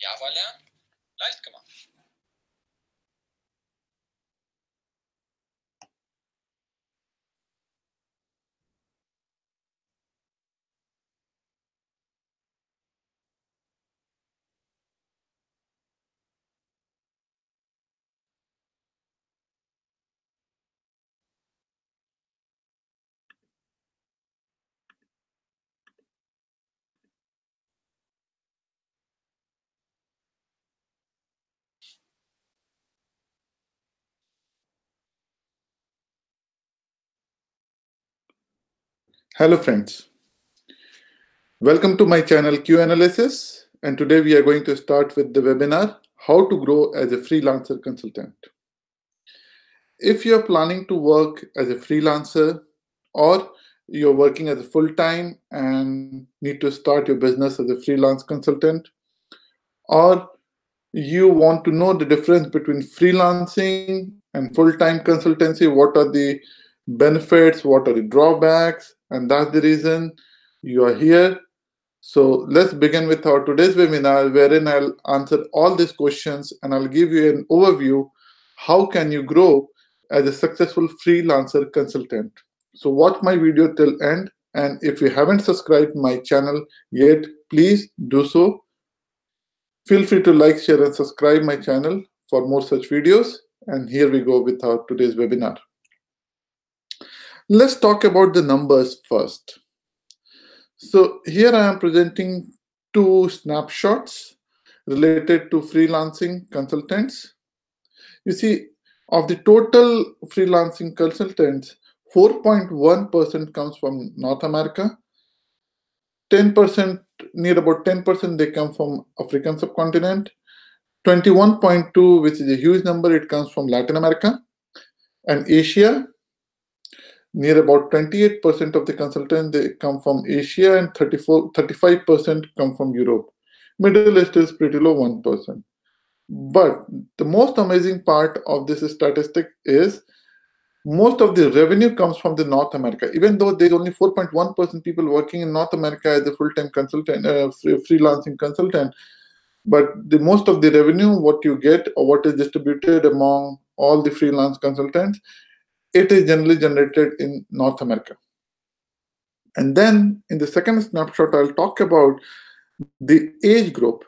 Java lernen, leicht gemacht. Hello friends, welcome to my channel Q Analysis, and today we are going to start with the webinar How to Grow as a Freelancer Consultant. If you are planning to work as a freelancer or you're working as a full-time and need to start your business as a freelance consultant, or you want to know the difference between freelancing and full-time consultancy, what are the benefits, what are the drawbacks, and that's the reason you are here. So let's begin with our today's webinar, wherein I'll answer all these questions and I'll give you an overview how can you grow as a successful freelancer consultant. So watch my video till end, and if you haven't subscribed my channel yet, please do so. Feel free to like, share, and subscribe my channel for more such videos. And here we go with our today's webinar. Let's talk about the numbers first. So here I am presenting two snapshots related to freelancing consultants. You see, of the total freelancing consultants, 4.1% comes from North America, 10%, near about 10%, they come from African subcontinent, 21.2, which is a huge number, it comes from Latin America, and Asia. Near about 28% of the consultants, they come from Asia, and 35% come from Europe. Middle East is pretty low, 1%. But the most amazing part of this statistic is most of the revenue comes from the North America. Even though there's only 4.1% people working in North America as a full-time consultant, freelancing consultant, but the most of the revenue, what you get or what is distributed among all the freelance consultants, it is generally generated in North America. And then in the second snapshot, I'll talk about the age group,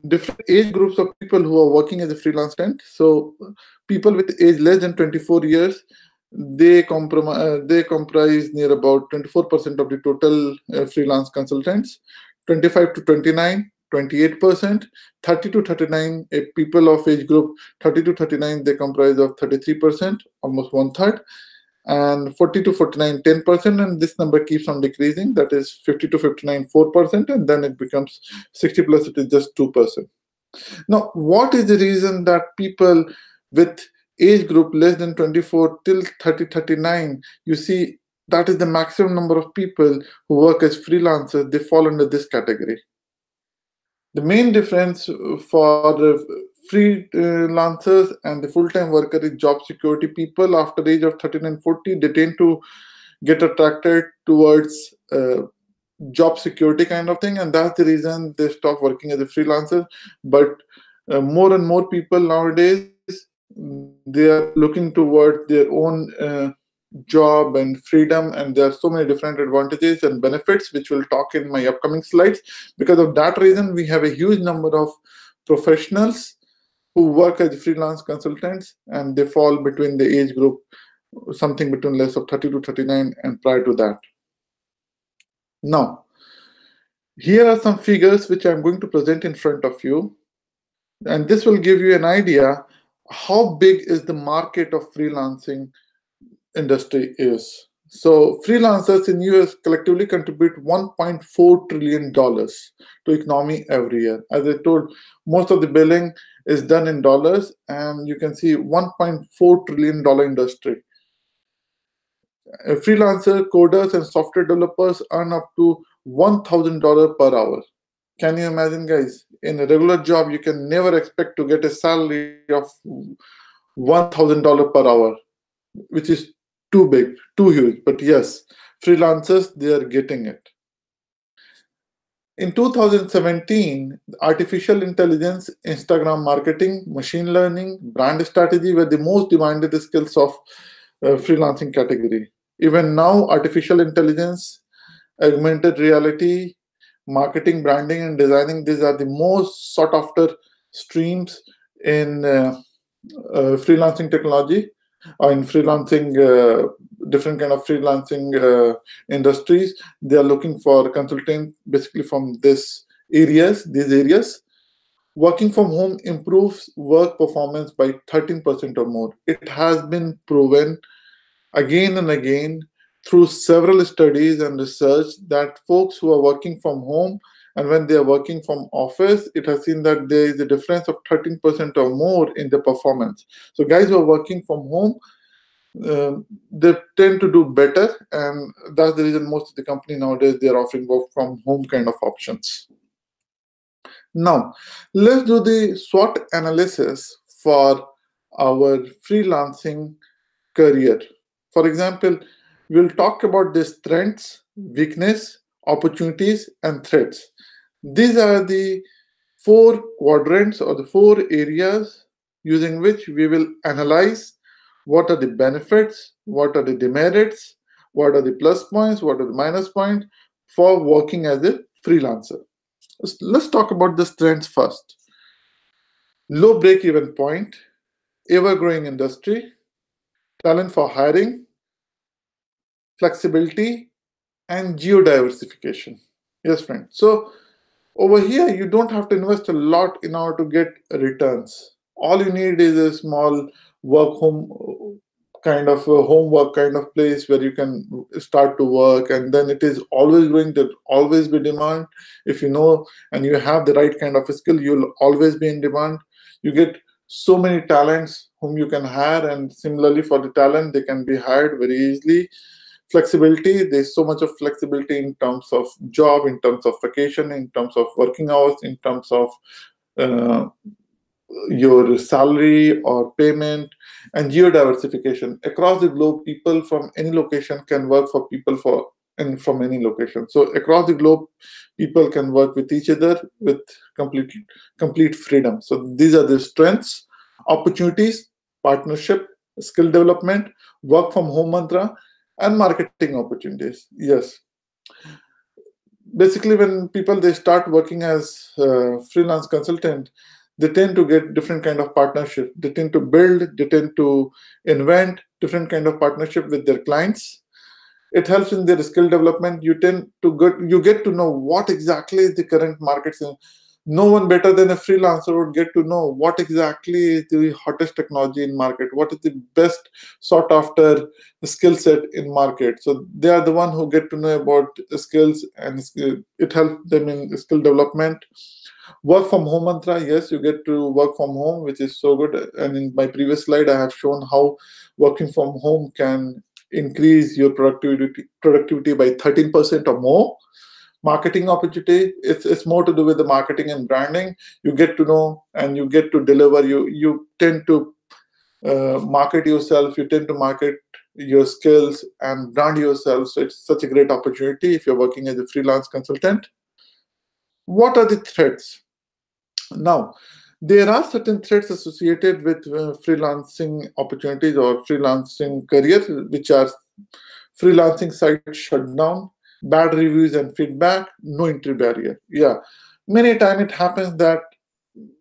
different age groups of people who are working as a freelance consultant. So people with age less than 24 years, they comprise near about 24% of the total freelance consultants. 25 to 29, 28%. 30 to 39, people of age group 30 to 39, they comprise of 33%, almost one third. And 40 to 49, 10%, and this number keeps on decreasing. That is 50 to 59, 4%, and then it becomes 60 plus, it is just 2%. Now, what is the reason that people with age group less than 24 till 30, 39, you see, that is the maximum number of people who work as freelancers, they fall under this category. The main difference for the freelancers and the full-time worker is job security. People after the age of 13 and 40, they tend to get attracted towards job security kind of thing, and that's the reason they stop working as a freelancer. But more and more people nowadays, they are looking towards their own job and freedom, and there are so many different advantages and benefits which we'll talk in my upcoming slides. Because of that reason, we have a huge number of professionals who work as freelance consultants, and they fall between the age group something between less of 30 to 39 and prior to that. Now, here are some figures which I'm going to present in front of you, and this will give you an idea how big is the market of freelancing industry is. So freelancers in US collectively contribute $1.4 trillion to economy every year. As I told, most of the billing is done in dollars, and you can see $1.4 trillion industry. Freelancer, coders, and software developers earn up to $1,000 per hour. Can you imagine, guys? In a regular job, you can never expect to get a salary of $1,000 per hour, which is too big, too huge. But yes, freelancers, they are getting it. In 2017, artificial intelligence, Instagram marketing, machine learning, brand strategy were the most demanded skills of freelancing category. Even now, artificial intelligence, augmented reality, marketing, branding, and designing, these are the most sought after streams in freelancing technology or in freelancing, different kind of freelancing industries. They are looking for consultants basically from these areas. Working from home improves work performance by 13% or more. It has been proven again and again through several studies and research that folks who are working from home and when they are working from office, it has seen that there is a difference of 13% or more in the performance. So guys who are working from home, they tend to do better, and that's the reason most of the company nowadays they are offering work from home kind of options. Now, let's do the SWOT analysis for our freelancing career. For example, we'll talk about the strengths, weakness, opportunities, and threats. These are the 4 quadrants or the 4 areas using which we will analyze what are the benefits, what are the demerits, what are the plus points, what are the minus points for working as a freelancer. Let's talk about the strengths first. Low break-even point, ever-growing industry, talent for hiring, flexibility, and geodiversification. Yes, friend. So over here, you don't have to invest a lot in order to get returns. All you need is a small work home kind of a homework kind of place where you can start to work, and then it is always going to always be demand. If you know and you have the right kind of a skill, you'll always be in demand. You get so many talents whom you can hire, and similarly for the talent, they can be hired very easily. Flexibility, there's so much of flexibility in terms of job, in terms of vacation, in terms of working hours, in terms of uh, your salary or payment. And geodiversification, across the globe, people from any location can work for people from any location. So across the globe, people can work with each other with complete freedom. So these are the strengths, opportunities, partnership, skill development, work from home mantra, and marketing opportunities. Yes, basically when people they start working as freelance consultant, they tend to get different kind of partnership. They tend to build, they tend to invent different kind of partnership with their clients. It helps in their skill development. You get to know what exactly is the current market. No one better than a freelancer would get to know what exactly is the hottest technology in market, what is the best sought after skill set in market. So they are the one who get to know about skills, and it helps them in skill development. Work from home mantra, yes, you get to work from home, which is so good. And in my previous slide, I have shown how working from home can increase your productivity by 13% or more. Marketing opportunity, it's more to do with the marketing and branding. You get to know and you get to deliver. You tend to market yourself, you tend to market your skills and brand yourself. So it's such a great opportunity if you're working as a freelance consultant. What are the threats? Now, there are certain threats associated with freelancing opportunities or freelancing career, which are freelancing site shutdown, bad reviews and feedback, no entry barrier. Yeah, many times it happens that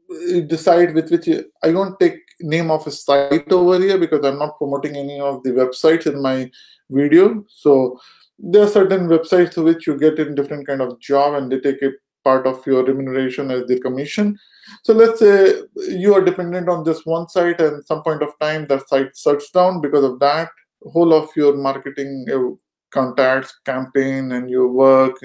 the site with which I won't take name of a site over here because I'm not promoting any of the websites in my video. So there are certain websites to which you get in different kind of job and they take a part of your remuneration as the commission. So let's say you are dependent on just one site and some point of time that site shuts down. Because of that, whole of your marketing contacts, campaign, and your work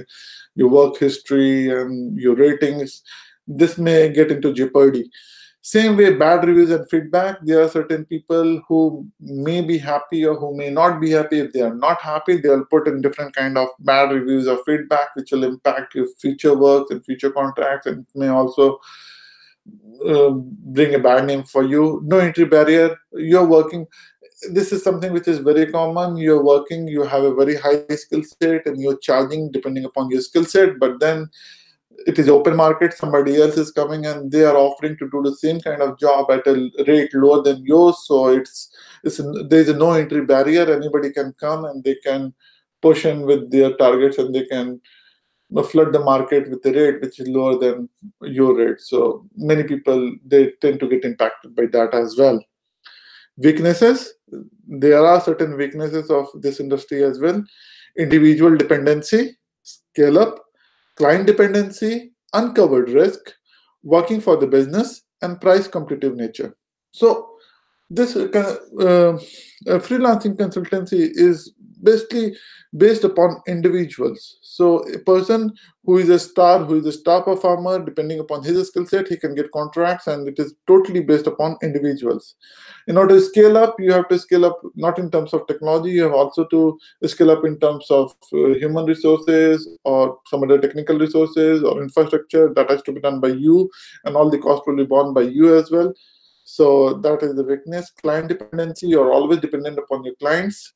history and your ratings, this may get into jeopardy. Same way, bad reviews and feedback, there are certain people who may be happy or who may not be happy. If they are not happy, they'll put in different kind of bad reviews or feedback, which will impact your future work and future contracts, and may also bring a bad name for you. No entry barrier, you're working. This is something which is very common. You're working, you have a very high skill set, and you're charging depending upon your skill set, but then it is open market, somebody else is coming and they are offering to do the same kind of job at a rate lower than yours. So there's a no entry barrier. Anybody can come and they can push in with their targets and they can flood the market with a rate which is lower than your rate. So many people, they tend to get impacted by that as well. Weaknesses, there are certain weaknesses of this industry as well. Individual dependency, scale up, client dependency, uncovered risk, working for the business, and price competitive nature. So this freelancing consultancy is basically based upon individuals. So a person who is a star, who is a star performer, depending upon his skill set, he can get contracts, and it is totally based upon individuals. In order to scale up, you have to scale up not in terms of technology, you have also to scale up in terms of human resources or some other technical resources or infrastructure that has to be done by you, and all the cost will be borne by you as well. So that is the weakness. Client dependency, you're always dependent upon your clients.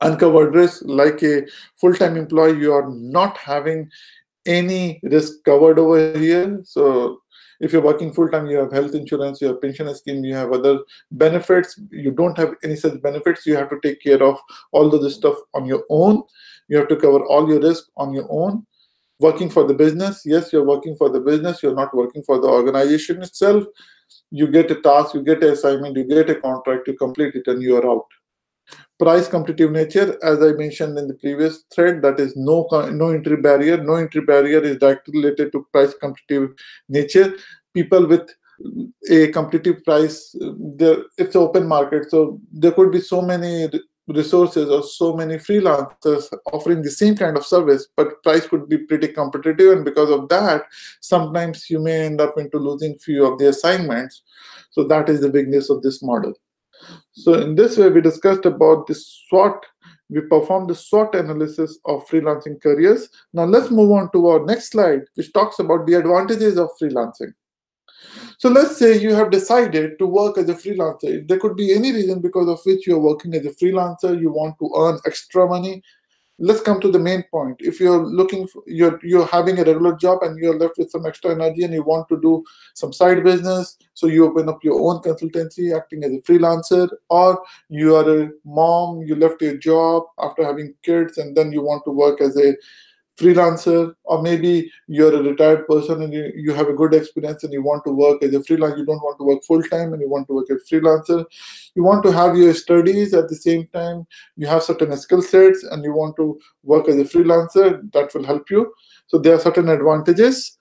Uncovered risk, like a full-time employee, you are not having any risk covered over here. So if you're working full-time, you have health insurance, you have pension scheme, you have other benefits. You don't have any such benefits. You have to take care of all of this stuff on your own. You have to cover all your risk on your own. Working for the business, yes, you're working for the business. You're not working for the organization itself. You get a task, you get an assignment, you get a contract, you complete it, and you are out. Price competitive nature, as I mentioned in the previous thread, that is no entry barrier. No entry barrier is directly related to price competitive nature. People with a competitive price, it's open market, so there could be so many resources or so many freelancers offering the same kind of service, but price could be pretty competitive, and because of that, sometimes you may end up into losing few of the assignments. So that is the weakness of this model. So in this way, we discussed about the SWOT. We performed the SWOT analysis of freelancing careers. Now let's move on to our next slide, which talks about the advantages of freelancing. So let's say you have decided to work as a freelancer. There could be any reason because of which you're working as a freelancer. You want to earn extra money. Let's come to the main point. If you're looking for, you're having a regular job and you're left with some extra energy and you want to do some side business, so you open up your own consultancy acting as a freelancer, or you are a mom, you left your job after having kids and then you want to work as a freelancer, or maybe you're a retired person and you have a good experience and you want to work as a freelancer. You don't want to work full-time and you want to work as a freelancer. You want to have your studies at the same time. You have certain skill sets and you want to work as a freelancer. That will help you. So there are certain advantages.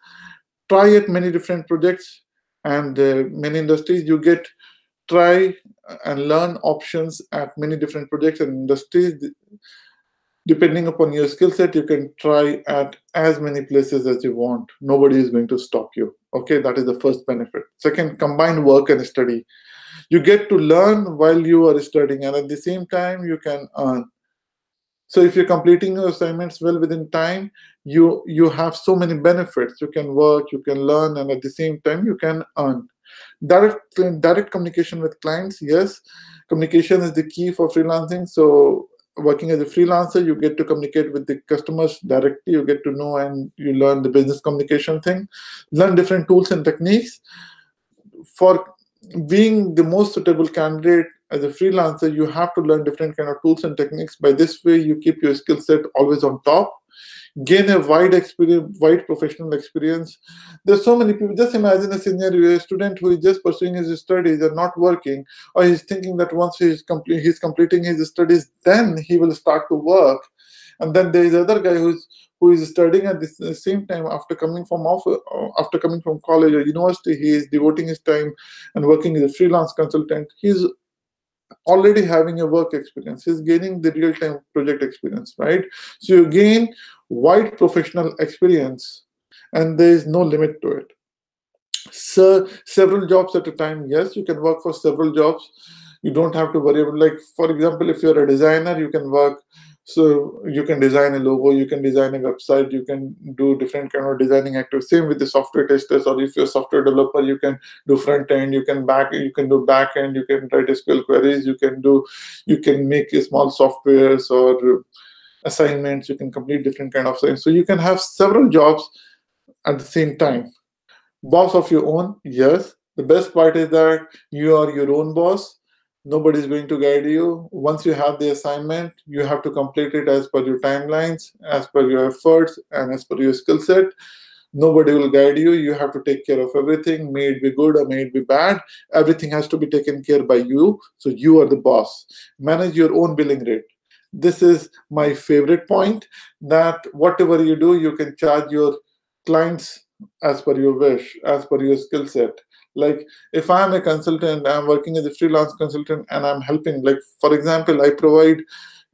Try at many different projects and many industries. You get try and learn options at many different projects and industries. Depending upon your skill set, you can try at as many places as you want. Nobody is going to stop you. Okay, that is the first benefit. Second, combine work and study. You get to learn while you are studying, and at the same time, you can earn. So if you're completing your assignments well within time, you have so many benefits. You can work, you can learn, and at the same time, you can earn. Direct communication with clients. Yes, communication is the key for freelancing. So working as a freelancer, you get to communicate with the customers directly. You get to know and you learn the business communication thing. Learn different tools and techniques. For being the most suitable candidate as a freelancer, you have to learn different kind of tools and techniques. By this way, you keep your skill set always on top. Gain a wide experience, wide professional experience. There's so many people. Just imagine a scenario: a student who is just pursuing his studies and not working, or he's thinking that once he's completing his studies, then he will start to work. And then there is other guy who is studying at the same time after coming from college or university. He is devoting his time and working as a freelance consultant. He's already having a work experience. He's gaining the real-time project experience, right? So you gain wide professional experience, and there is no limit to it. So several jobs at a time. Yes, you can work for several jobs. You don't have to worry about, like, for example, if you're a designer, you can work. So you can design a logo, you can design a website, you can do different kind of designing activities. Same with the software testers, or if you're a software developer, you can do front end, you can do back end, you can write SQL queries, you can make small softwares or assignments, you can complete different kind of things. So you can have several jobs at the same time. Boss of your own, yes. The best part is that you are your own boss. Nobody's going to guide you. Once you have the assignment, you have to complete it as per your timelines, as per your efforts, and as per your skill set. Nobody will guide you. You have to take care of everything, may it be good or may it be bad. Everything has to be taken care by you. So you are the boss. Manage your own billing rate. This is my favorite point, that whatever you do, you can charge your clients as per your wish, as per your skill set. Like if I'm a consultant, I'm working as a freelance consultant and I'm helping, like for example, I provide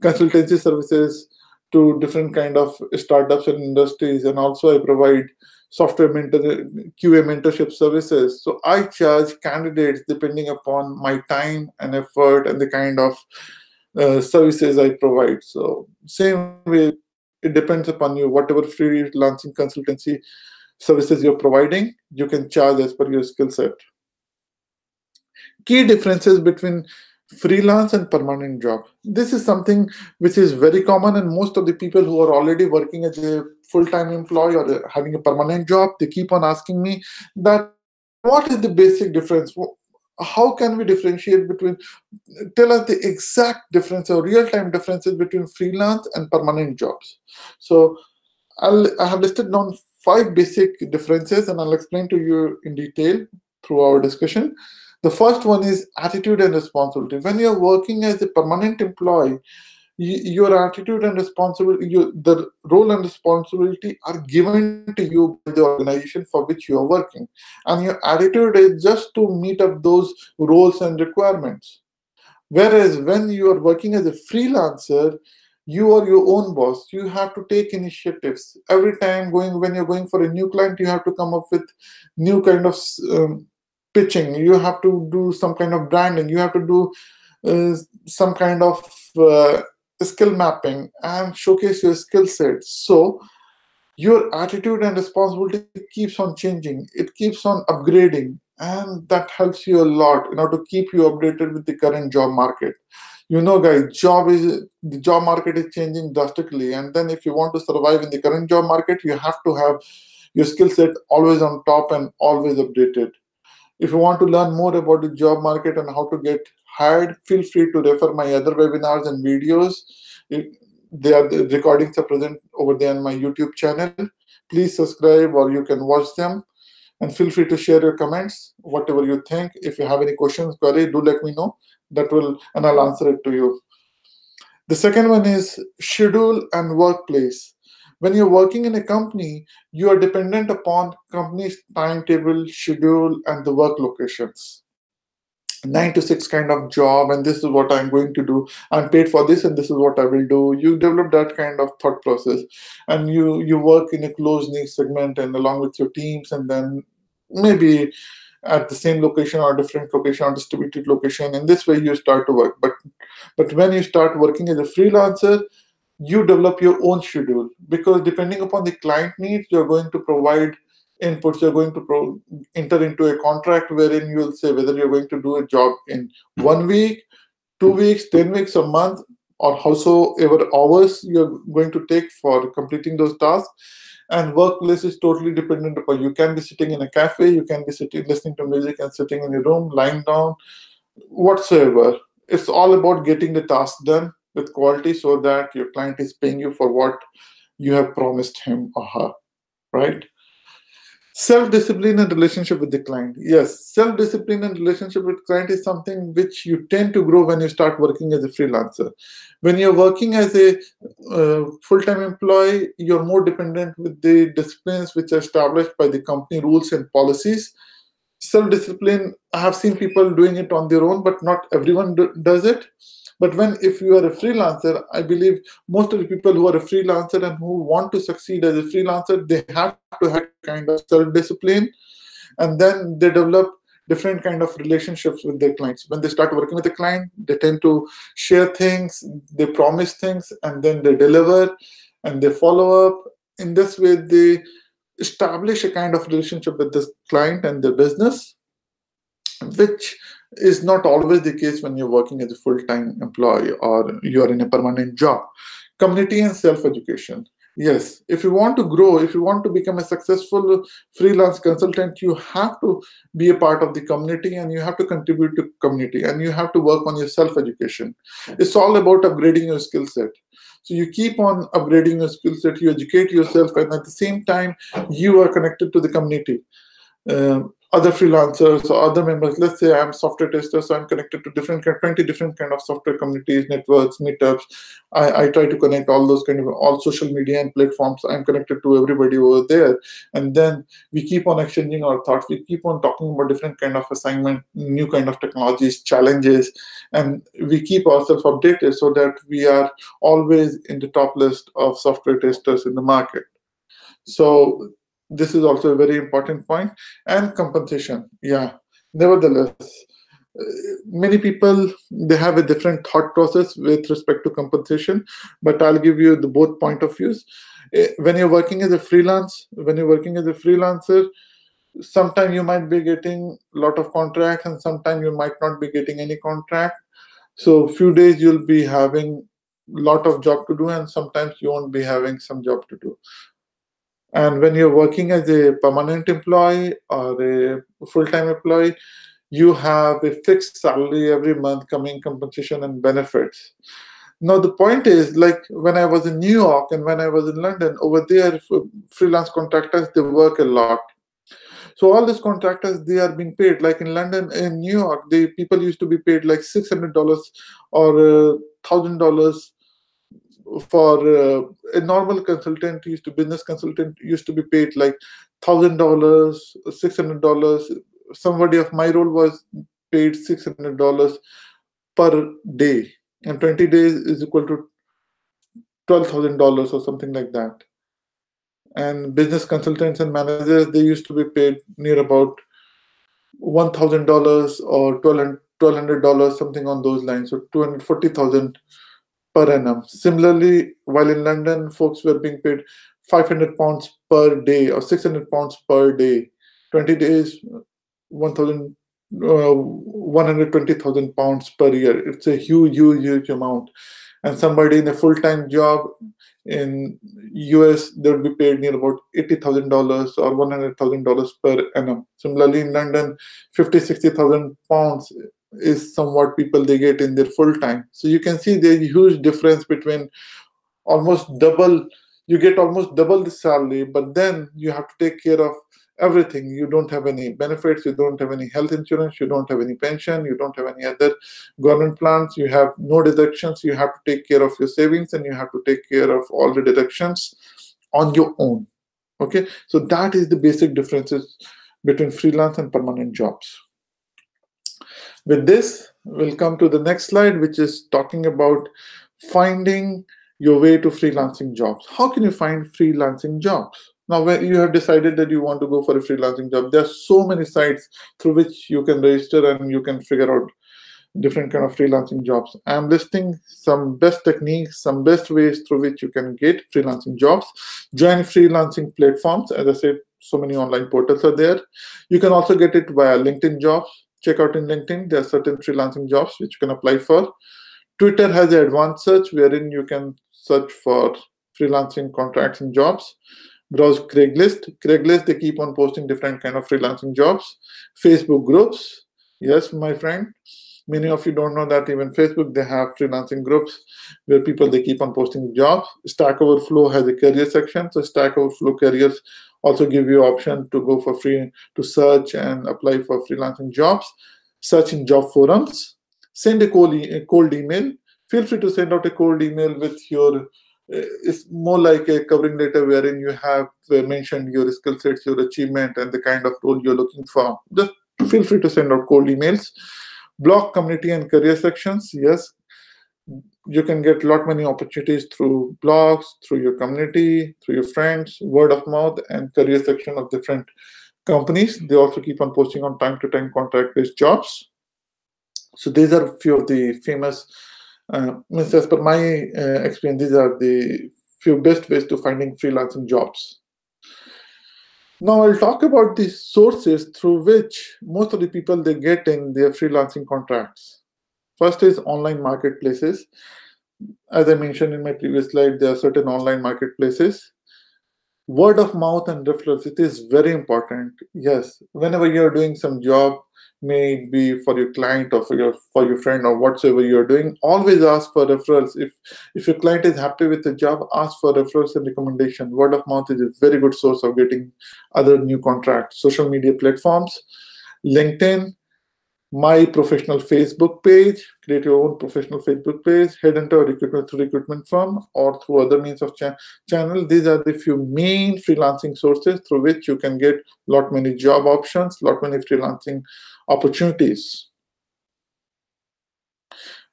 consultancy services to different kind of startups and industries, and also I provide software QA mentorship services. So I charge candidates depending upon my time and effort and the kind of services I provide. So same way, it depends upon you. Whatever freelancing consultancy services you're providing, you can charge as per your skill set. Key differences between freelance and permanent job. This is something which is very common, and most of the people who are already working as a full-time employee or having a permanent job, they keep on asking me that what is the basic difference? How can we differentiate between, tell us the exact difference or real-time differences between freelance and permanent jobs. So I have listed down 5 basic differences, and I'll explain to you in detail through our discussion. The first one is attitude and responsibility. When you're working as a permanent employee, your attitude and responsibility, the role and responsibility are given to you by the organization for which you are working. And your attitude is just to meet up those roles and requirements. Whereas when you are working as a freelancer, you are your own boss. You have to take initiatives. Every time when you're going for a new client, you have to come up with new kind of pitching. You have to do some kind of branding. You have to do some kind of skill mapping and showcase your skill set. So your attitude and responsibility keeps on changing. It keeps on upgrading, and that helps you a lot, to keep you updated with the current job market. Guys, the job market is changing drastically, and then if you want to survive in the current job market, you have to have your skill set always on top and always updated. If you want to learn more about the job market and how to get hired, feel free to refer my other webinars and videos. The recordings are present over there on my YouTube channel. Please subscribe, or you can watch them. And feel free to share your comments, whatever you think. If you have any questions, query, do let me know. And I'll answer it to you. The second one is schedule and workplace. When you're working in a company, you are dependent upon company's timetable, schedule, and the work locations. 9 to 6 kind of job, and this is what I'm going to do. I'm paid for this, and this is what I will do. You develop that kind of thought process, and you work in a close-knit segment and along with your teams, and then maybe at the same location or different location or distributed location. In this way, you start to work. But when you start working as a freelancer, you develop your own schedule, because depending upon the client needs, you're going to provide inputs. You're going to enter into a contract wherein you will say whether you're going to do a job in 1 week, 2 weeks, 10 weeks, a month, or howsoever hours you're going to take for completing those tasks. And workplace is totally dependent upon, you can be sitting in a cafe, you can be sitting listening to music and sitting in your room, lying down, whatsoever. It's all about getting the task done with quality so that your client is paying you for what you have promised him or her, right? Self-discipline and relationship with the client. Yes, self-discipline and relationship with client is something which you tend to grow when you start working as a freelancer. When you're working as a full-time employee, you're more dependent with the disciplines which are established by the company rules and policies. Self-discipline, I have seen people doing it on their own, but not everyone does it. But if you are a freelancer, I believe most of the people who are a freelancer and who want to succeed as a freelancer, they have to have that kind of self-discipline, and then they develop different kind of relationships with their clients. When they start working with a client, they tend to share things, they promise things, and then they deliver, and they follow up. In this way, they establish a kind of relationship with this client and the business, which is not always the case when you're working as a full-time employee or you are in a permanent job. Community and self-education. Yes, if you want to grow, if you want to become a successful freelance consultant, you have to be a part of the community and you have to contribute to community and you have to work on your self-education. It's all about upgrading your skill set. So you keep on upgrading your skill set, you educate yourself, and at the same time, you are connected to the community. Other freelancers or other members. Let's say I'm a software tester, so I'm connected to 20 different kind of software communities, networks, meetups. I try to connect all those kind of all social media and platforms. I'm connected to everybody over there, and then we keep on exchanging our thoughts. We keep on talking about different kind of assignment, new kind of technologies, challenges, and we keep ourselves updated so that we are always in the top list of software testers in the market. So this is also a very important point. And compensation, yeah, nevertheless, many people, they have a different thought process with respect to compensation, but I'll give you the both point of views. When you're working as a freelancer, sometimes you might be getting a lot of contracts and sometimes you might not be getting any contract. So few days you'll be having a lot of job to do and sometimes you won't be having some job to do. And when you're working as a permanent employee or a full-time employee, you have a fixed salary every month, coming compensation and benefits. Now, the point is, like when I was in New York and when I was in London, over there, freelance contractors, they work a lot. So all these contractors, they are being paid. Like in London, in New York, the people used to be paid like $600 or $1,000 for a normal consultant business consultant used to be paid like $1,000, $600. Somebody of my role was paid $600 per day, and 20 days is equal to $12,000 or something like that. And business consultants and managers, they used to be paid near about $1,000 or $1,200, something on those lines, so 240,000 per annum. Similarly, while in London, folks were being paid £500 per day or £600 per day. 20 days, 120,000 pounds per year. It's a huge amount. And somebody in a full-time job in US, they would be paid near about $80,000 or $100,000 per annum. Similarly, in London, 50,000-60,000 pounds is somewhat people they get in their full time. So you can see there's a huge difference between almost double. You get almost double the salary, but then you have to take care of everything. You don't have any benefits, you don't have any health insurance, you don't have any pension, you don't have any other government plans, you have no deductions, you have to take care of your savings and you have to take care of all the deductions on your own. Okay, so that is the basic differences between freelance and permanent jobs. With this, we'll come to the next slide, which is talking about finding your way to freelancing jobs. How can you find freelancing jobs? Now, when you have decided that you want to go for a freelancing job, there are so many sites through which you can register and you can figure out different kind of freelancing jobs. I'm listing some best techniques, some best ways through which you can get freelancing jobs. Join freelancing platforms. As I said, so many online portals are there. You can also get it via LinkedIn jobs. Check out in LinkedIn, there are certain freelancing jobs which you can apply for. Twitter has an advanced search wherein you can search for freelancing contracts and jobs. Browse Craigslist. Craigslist, they keep on posting different kind of freelancing jobs. Facebook groups. Yes, my friend. Many of you don't know that even Facebook, they have freelancing groups where people, they keep on posting jobs. Stack Overflow has a career section. So Stack Overflow careers also give you option to go for free, to search and apply for freelancing jobs. Search in job forums. Send a cold email. Feel free to send out a cold email with your, it's more like a covering letter wherein you have mentioned your skill sets, your achievement, and the kind of role you're looking for. Just feel free to send out cold emails. Blog, community, and career sections. Yes, you can get a lot many opportunities through blogs, through your community, through your friends, word of mouth, and career section of different companies. They also keep on posting on time-to-time contract-based jobs. So these are a few of the famous, as per my experience, these are the few best ways to finding freelancing jobs. Now I'll talk about the sources through which most of the people, they get in their freelancing contracts. First is online marketplaces. As I mentioned in my previous slide, there are certain online marketplaces. Word of mouth and referrals, it is very important. Yes, whenever you're doing some job, may it be for your client or for your friend or whatsoever you're doing, always ask for referrals. If your client is happy with the job, ask for referrals and recommendation. Word of mouth is a very good source of getting other new contracts. Social media platforms, LinkedIn, my professional Facebook page, create your own professional Facebook page, head into a recruitment firm or through other means of channel. These are the few main freelancing sources through which you can get lot many job options, lot many freelancing opportunities.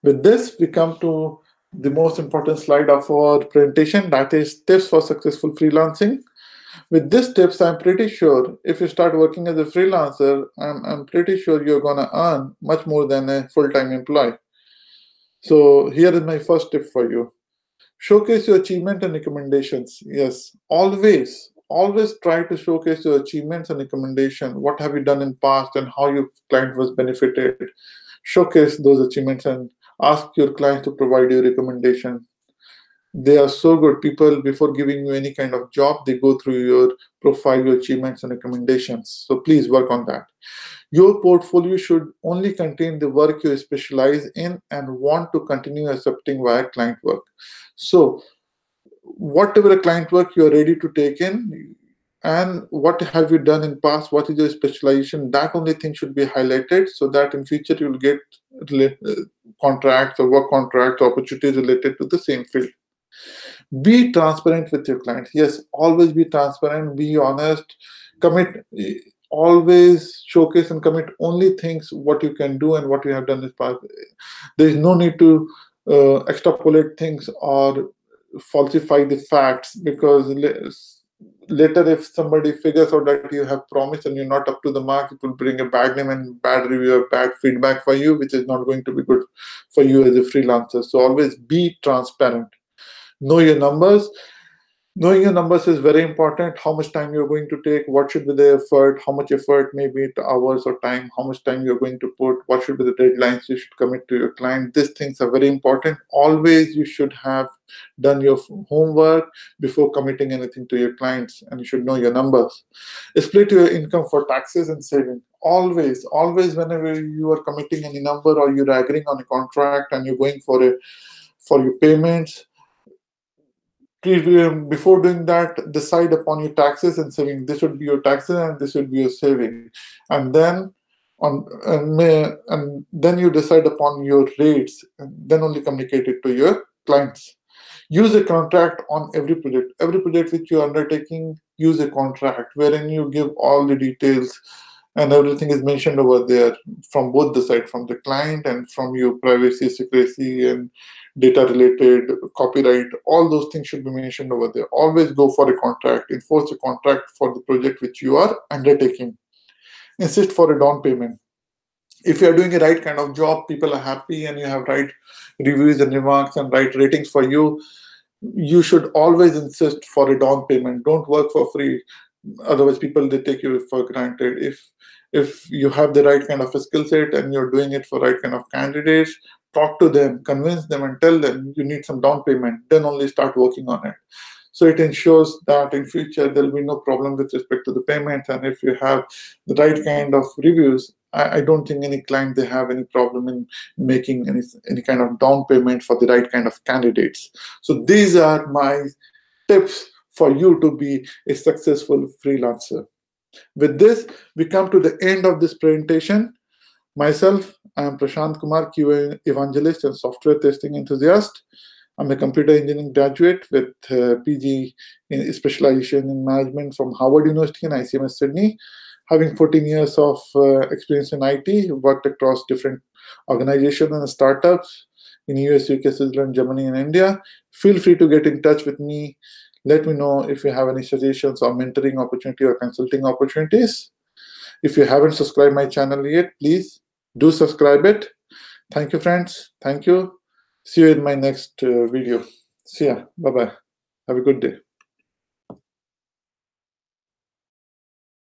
With this, we come to the most important slide of our presentation, that is tips for successful freelancing. With these tips, I'm pretty sure if you start working as a freelancer, I'm pretty sure you're gonna earn much more than a full-time employee. So here is my first tip for you. Showcase your achievement and recommendations. Yes, always try to showcase your achievements and recommendation. What have you done in past and how your client was benefited. Showcase those achievements and ask your client to provide you recommendation. They are so good. People, before giving you any kind of job, they go through your profile, your achievements and recommendations. So please work on that. Your portfolio should only contain the work you specialize in and want to continue accepting via client work. So whatever a client work you are ready to take in, and what have you done in past, what is your specialization, that only thing should be highlighted, so that in future you will get contracts or work contracts, opportunities related to the same field. Be transparent with your client. Yes, always be transparent, be honest, commit, always showcase and commit only things what you can do and what you have done in the past. There is no need to extrapolate things or falsify the facts, because later if somebody figures out that you have promised and you're not up to the mark, it will bring a bad name and bad review or bad feedback for you, which is not going to be good for you as a freelancer. So always be transparent. Know your numbers. Knowing your numbers is very important. How much time you're going to take, what should be the effort, how much effort, maybe hours or time, how much time you're going to put, what should be the deadlines you should commit to your client. These things are very important. Always you should have done your homework before committing anything to your clients, and you should know your numbers. Split your income for taxes and saving. Always whenever you are committing any number or you're agreeing on a contract and you're going for your payments, before doing that, decide upon your taxes and saving. This would be your taxes and this would be your saving, and then then you decide upon your rates, and then only communicate it to your clients. Use a contract on every project. Every project which you are undertaking, use a contract wherein you give all the details and everything is mentioned over there from both the side, from the client and from your privacy, secrecy, and data related, copyright. All those things should be mentioned over there. Always go for a contract. Enforce a contract for the project which you are undertaking. Insist for a down payment. If you are doing a right kind of job, people are happy, and you have right reviews and remarks and right ratings for you, you should always insist for a down payment. Don't work for free. Otherwise, people, they take you for granted. If you have the right kind of a skill set and you're doing it for right kind of candidates, talk to them, convince them, and tell them you need some down payment. Then only start working on it. So it ensures that in future there will be no problem with respect to the payments. And if you have the right kind of reviews, I don't think any client, they have any problem in making any kind of down payment for the right kind of candidates. So these are my tips for you to be a successful freelancer. With this, we come to the end of this presentation. Myself, I am Prashant Kumar, QA evangelist and software testing enthusiast. I'm a computer engineering graduate with PG in specialization in management from Harvard University and ICMS Sydney. Having 14 years of experience in IT, worked across different organizations and startups in US, UK, Switzerland, Germany, and India. Feel free to get in touch with me. Let me know if you have any suggestions or mentoring opportunity or consulting opportunities. If you haven't subscribed my channel yet, please do subscribe it. Thank you, friends. Thank you. See you in my next video. See ya. Bye-bye. Have a good day.